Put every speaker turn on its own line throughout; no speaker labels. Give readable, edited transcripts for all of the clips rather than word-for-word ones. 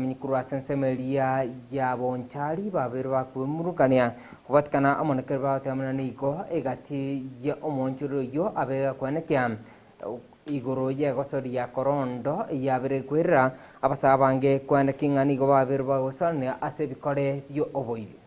Minikuru asensemelia ya bonchari babiri bakwimurukania kubatikana amonekere batemana niko egati ya omonchuru yo abega kwanekya igoro ya gosori ya korondo yabere kwera abasabange kwanekinga niko babiri bagosane ase bikore byo oboibi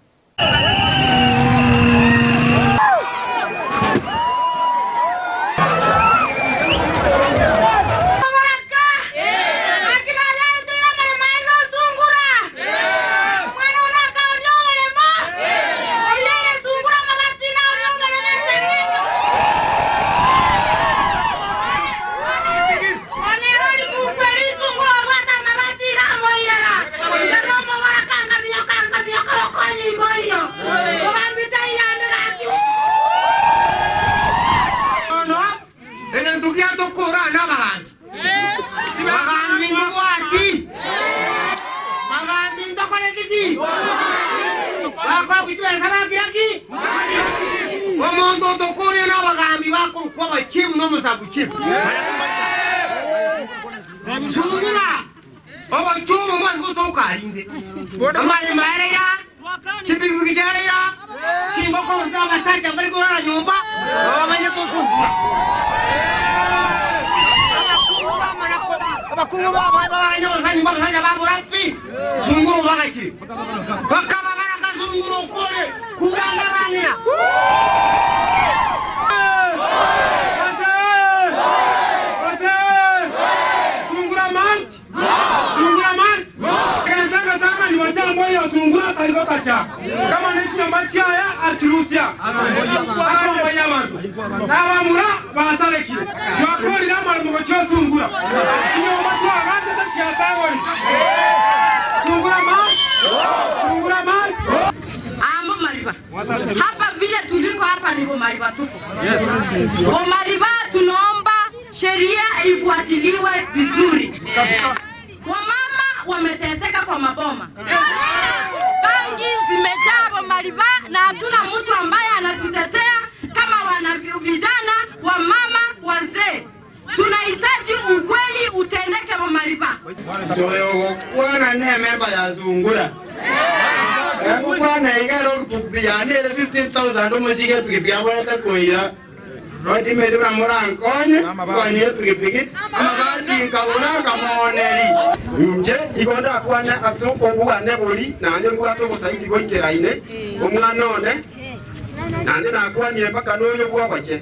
kama nisi nambachi ya artirusia akwa banyabantu nabamura basaleki yakori namara mugocho sungura chinyo matu agaze tachiatagori sungura mas
amo mariba hapa vile tuliko hapa ni mariba tupo mariba tunaomba sheria ifuatiliwe vizuri wamama wameteseka kwa maboma zimejaa mariba na hatuna mtu ambaye anatutetea kama wana vijana wa mama wazee. Tunahitaji ukweli utendeke wa mariba.
Toyo wana ne member ya Zungura. Wana igaro kupigana ile 15,000 ndo muzike pikipiki wala koira. Rodi medura morankonye kwanye pikipiki amagati nkabona kamoneri. Nje igonda kwana aso obugane boli nanje bwato gusaidi goikeraine omwana one nanje nakwanye paka noyo bwakwache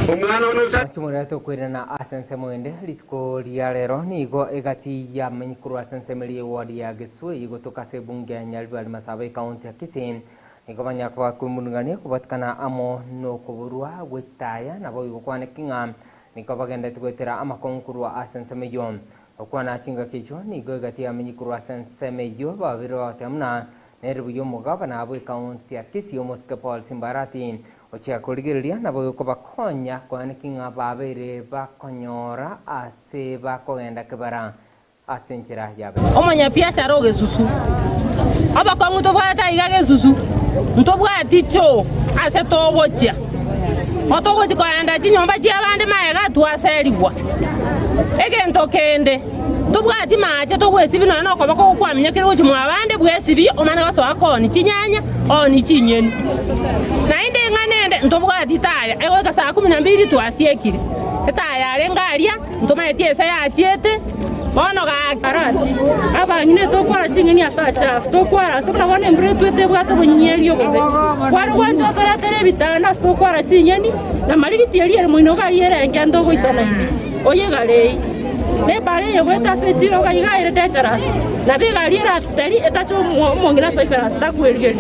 omwana ono sa
chumurato kwirana asense mwende litko lia lero nigo egati ya minikuru asensemeli wadi ya Gesue igotoka se bunge ya Nyaribari Masabai county ya Kisii igobanya kwa kumunungania kubatkana amo no kuburwa gwetaya nabo igokwane kinga nikobagenda twetera amakonkuru asensemeyo okwana chinga kicho nigo gati ya minikuru asensemeyo babiro atemna nerbu yo mugaba nabo county ya Kisii Moske Paul Simbarati ochia kuligiria nabo kobakonya kwane kinga babere bakonyora ase bakogenda kebara asenchira yabe
omanya piasa roge susu abakongu to bwata igage susu ntobwa ticho ase togocha otogochi kwanda chinyomba chia bande maega twaseriwa egento kende tobwati mache togwesibi no ko bako kwamenya kire gochi mwa bande bwesibi omana gaso akoni chinyanya oni chinyeni na inde nganende ntobwati taya ego ka saa 12 twasiekire taya arengaria ntomaetie esa ya chiete ono ga karati abanyine to kwa chingeni asa chafu to kwa sabona wane mbretwete bwato bunyerio bobe kwari wanjo tora tere bitana sto kwa chingeni na marigiti yeri muino ga yere ngando go isana oye gale ne bare yegweta se chiro ga igaire dangerous na biga lira teri etacho mongira saikara sta kwelgeri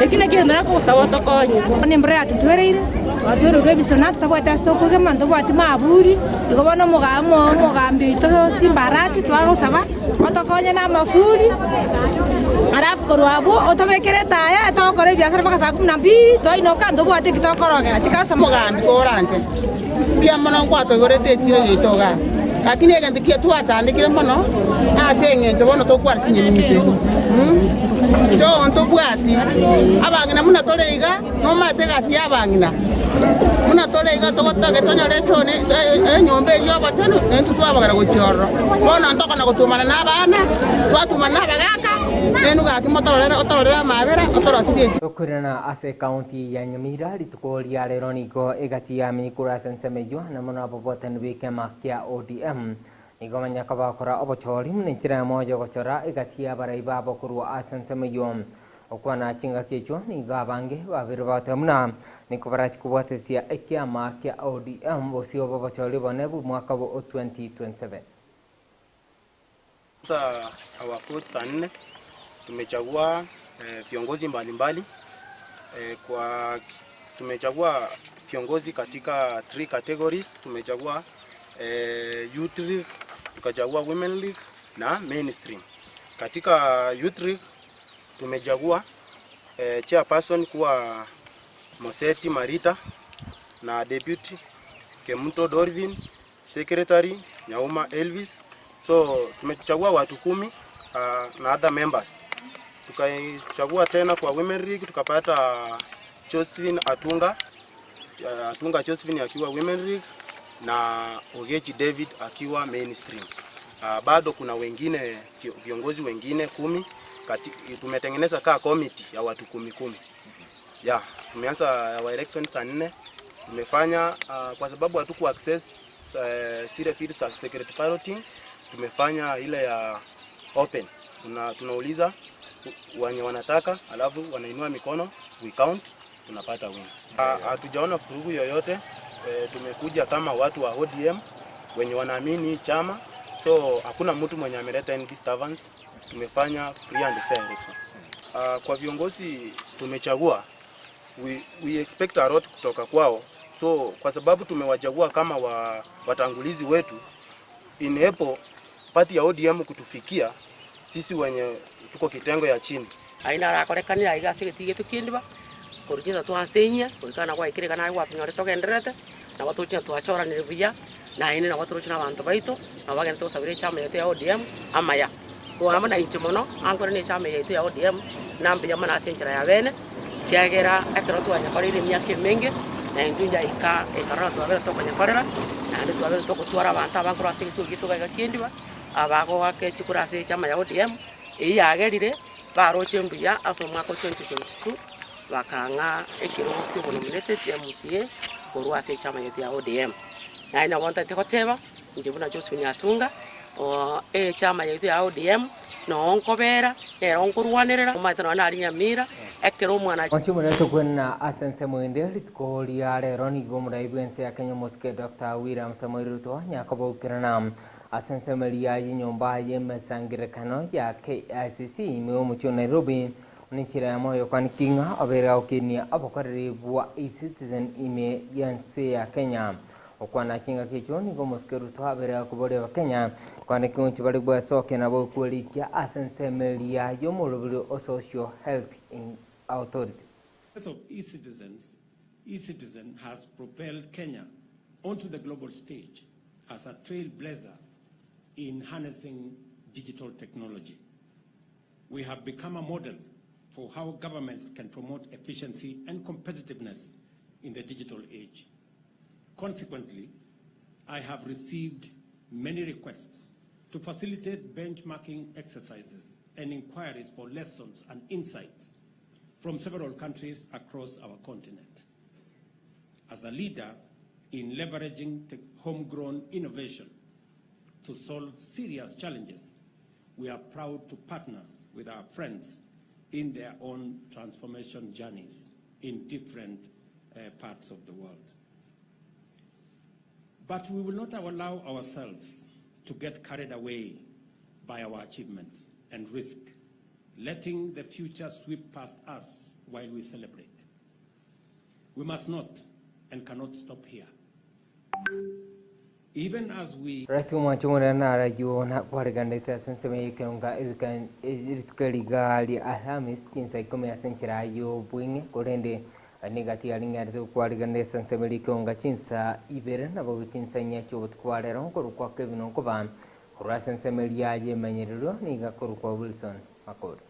ekine kiendera ko sawa to konye
ne mbrati twereire watwero revisionat tabwata sto ko gemando bwati maburi igobona mugambi to Simbarati twagosaba otokonye na mafuri arafu korwabo otobekere taya tokore biashara paka saa 12 toinoka ndo bwati kitokorogera chikasa
mugambi koranje bia mono kwato gorete chiro yitoga lakini egente kia twatandikire mono ase engencho bono tokwara chinyeni mise jo onto bwati abangina muna toreiga no mate gasi abangina muna tole iga to gotta ke tonya le chone nyombe yo batano entu twa bagara go chorro bona ntoko na gutumana na bana twatumana bagaka enu ga kimotolera otolera mabera otoro sidi
Tukurana ase county ya Nyamira ritukoria rero niko egatia mikura sensemeyo na mona boboten wike makia ODM igomanya kabakora obochori munenchira moyo gochora egatia baraiba bokuru asensemeyo okwana chinga kecho ni gabange babiri batamuna niko barach kubwatesia ekia makia ODM bosio bobochori bonebu mwaka wa 2027.
Sasa our fourth Sunday tumechagua viongozi mbalimbali tumechagua viongozi katika 3 categories. Tumechagua youth league, tukachagua women league na mainstream. Katika youth league tumechagua chairperson kuwa Moseti Marita na deputy Kemuto Dorvin, secretary Nyauma Elvis. So tumechagua watu 10 na other members. Tukachagua tena kwa women league tukapata Josephine Atunga Josephine akiwa women league na Ogechi David akiwa mainstream. Bado kuna wengine viongozi wengine 10 tumetengeneza kaa committee ya watu 10. Yeah, tumeanza our election saa 4 tumefanya kwa sababu hatuku access zile fields za secret balloting. Tumefanya ile ya open. Tunauliza wenye wanataka alafu wanainua mikono, we count, tunapata win. Hatujaona furugu yoyote. Tumekuja kama watu wa ODM wenye wanaamini chama, so hakuna mtu mwenye ameleta any disturbance. Tumefanya free and fair election. Kwa viongozi tumechagua, we expect a lot kutoka kwao, so kwa sababu tumewachagua kama watangulizi wetu, inepo party ya ODM kutufikia sisi wenye tuko kitengo ya chini.
Aina rakorekania igasigiti tukindiba kurujisa tuanstenya kurikana kwa ikire kana kwa pinyore togenderete na watu china tuachora nilivya na ine na watu china abantu baito na bagenda tusabire chama yetu ya ODM amaya kwa amana inchimono ankore ne chama yetu ya ODM nambe yamana asenchira ya bene kiagera akero tuanya korire myake menge na indunja ikara tuabera tokonya korera na ndu tuabera tokutwara abantu abankoro asigiti tugiga kindiba abago wake chikurase chama ya ODM iyagerire baroche mbuya aso mwaka 2022 bakanga ekiro kyo nominated MCA korwase chama yetu ya ODM na ina wanta tekoteba njibuna Josephine Atunga chama yetu ya ODM no onkobera era onkurwanirira omaitano na Nyamira ekero mwana
Wachimura tukuna asense mwende litkolia rero ni gomra ibwense ya Kenya Mosque Dr. William Samoei Ruto nyakobo kirana asense melia yinyomba yemesangire kano ya KICC imeomucho Nairobi nichira ya moyo kwani kinga abera okinia abokarire bwa e-citizen ime yanse ya Kenya okwana kinga kicho ni Mosque Ruto abera kubore wa Kenya kwani kinchi bari bwa soke na bo kulikia asense melia yomurubiro o social health in authority.
Of e-citizen has propelled Kenya onto the global stage as a trailblazer in harnessing digital technology. We have become a model for how governments can promote efficiency and competitiveness in the digital age. Consequently, I have received many requests to facilitate benchmarking exercises and inquiries for lessons and insights from several countries across our continent. As a leader in leveraging homegrown innovation to solve serious challenges, we are proud to partner with our friends in their own transformation journeys in different parts of the world. But we will not allow ourselves to get carried away by our achievements and risk letting the future sweep past us while we celebrate. We must not and cannot stop here. Even as we
Ratumachumura na rayo na kwarigandeta senseme kenga itkaligali Alhamis kinsa kome asenchira yo buinge korende anigati alinga kwarigandeta senseme kenga chinsa ibere na bo kinsa nyacho kwarero korukwa kevino koban kura senseme ya ye manyerero niga korukwa Wilson Makoro.